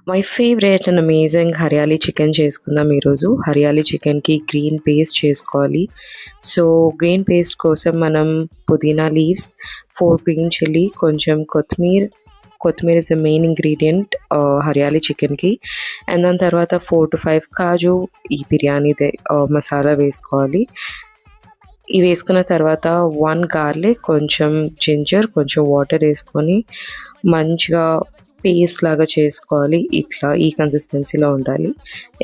My favourite and amazing hariyali chicken చేసుకుందాం ఈరోజు. హరియాలీ చికెన్‌కి గ్రీన్ పేస్ట్ చేసుకోవాలి. సో, గ్రీన్ పేస్ట్ కోసం మనం పుదీనా లీవ్స్, 4 గ్రీన్ చిల్లీ, కొంచెం కొత్తిమీర is the main ingredient hariyali చికెన్‌కి. అండ్ దాని తర్వాత 4-5 కాజు ఈ బిర్యానీదే మసాలా వేసుకోవాలి. ఇవి వేసుకున్న తర్వాత 1 గార్లిక్, కొంచెం జింజర్, కొంచెం వాటర్ వేసుకొని మంచిగా పేస్ట్ లాగా చేసుకోవాలి. ఇట్లా ఈ కన్సిస్టెన్సీలో ఉండాలి.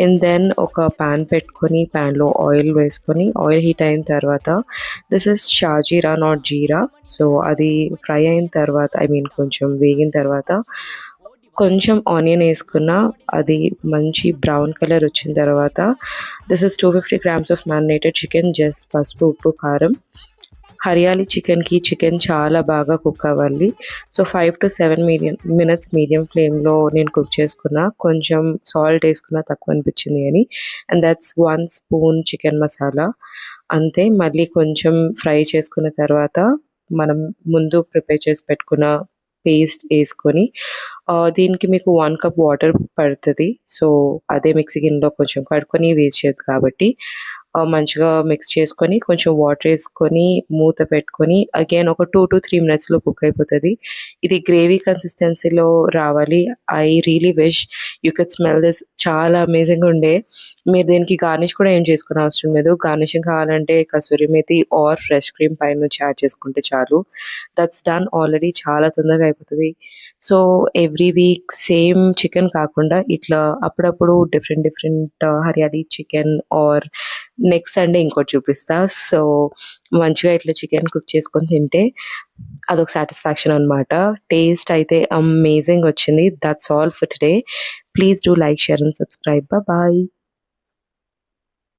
అండ్ దెన్ ఒక పాన్ పెట్టుకొని పాన్‌లో ఆయిల్ వేసుకొని ఆయిల్ హీట్ అయిన తర్వాత దిస్ ఇస్ షాజీరా నాట్ జీరా. సో, అది ఫ్రై అయిన తర్వాత కొంచెం వేగిన తర్వాత కొంచెం ఆనియన్ వేసుకున్న అది మంచి బ్రౌన్ కలర్ వచ్చిన తర్వాత this is 250 grams of marinated chicken. Just పసుపు, ఉప్పు, కారం. హరియాలీ చికెన్‌కి చికెన్ చాలా బాగా కుక్ అవ్వాలి. సో, 5-7 మినిట్స్ మీడియం ఫ్లేమ్‌లో నేను కుక్ చేసుకున్నా. కొంచెం సాల్ట్ వేసుకున్నా తక్కువ అనిపించింది అని. And that's 1 spoon chicken masala. అంతే. మళ్ళీ కొంచెం ఫ్రై చేసుకున్న తర్వాత మనం ముందు ప్రిపేర్ చేసి పెట్టుకున్న పేస్ట్ వేసుకొని దీనికి మీకు 1 కప్ వాటర్ పడుతది. సో, అదే మిక్సీ గిన్నెలో కొంచెం కడుక్కొని వేస్ట్ చేయదు కాబట్టి మంచిగా మిక్స్ చేసుకొని కొంచెం వాటర్ వేసుకొని మూత పెట్టుకొని అగైన్ ఒక 2-3 మినిట్స్‌లో కుక్ అయిపోతది. ఇది గ్రేవీ కన్సిస్టెన్సీలో రావాలి. I really wish you could smell this. చాలా అమేజింగ్‌గా ఉండే. మీరు దీనికి గార్నిష్ కూడా ఏం చేసుకోని అవసరం లేదు. గార్నిషింగ్ కావాలంటే kasuri methi or fresh cream పైనుంచి యాడ్ చేసుకుంటే చాలు. That's done already. చాలా తొందరగా అయిపోతది. So, every week same chicken కాకుండా ఇట్లా అప్పుడప్పుడు different hariyali chicken or next Sunday ఇంకోటి చూపిస్తా. సో, మంచిగా ఇట్లా చికెన్ కుక్ చేసుకొని తింటే అదొక సాటిస్ఫాక్షన్ అనమాట. టేస్ట్ అయితే అమేజింగ్ వచ్చింది. That's all for today. Please do like, share and subscribe. Bye.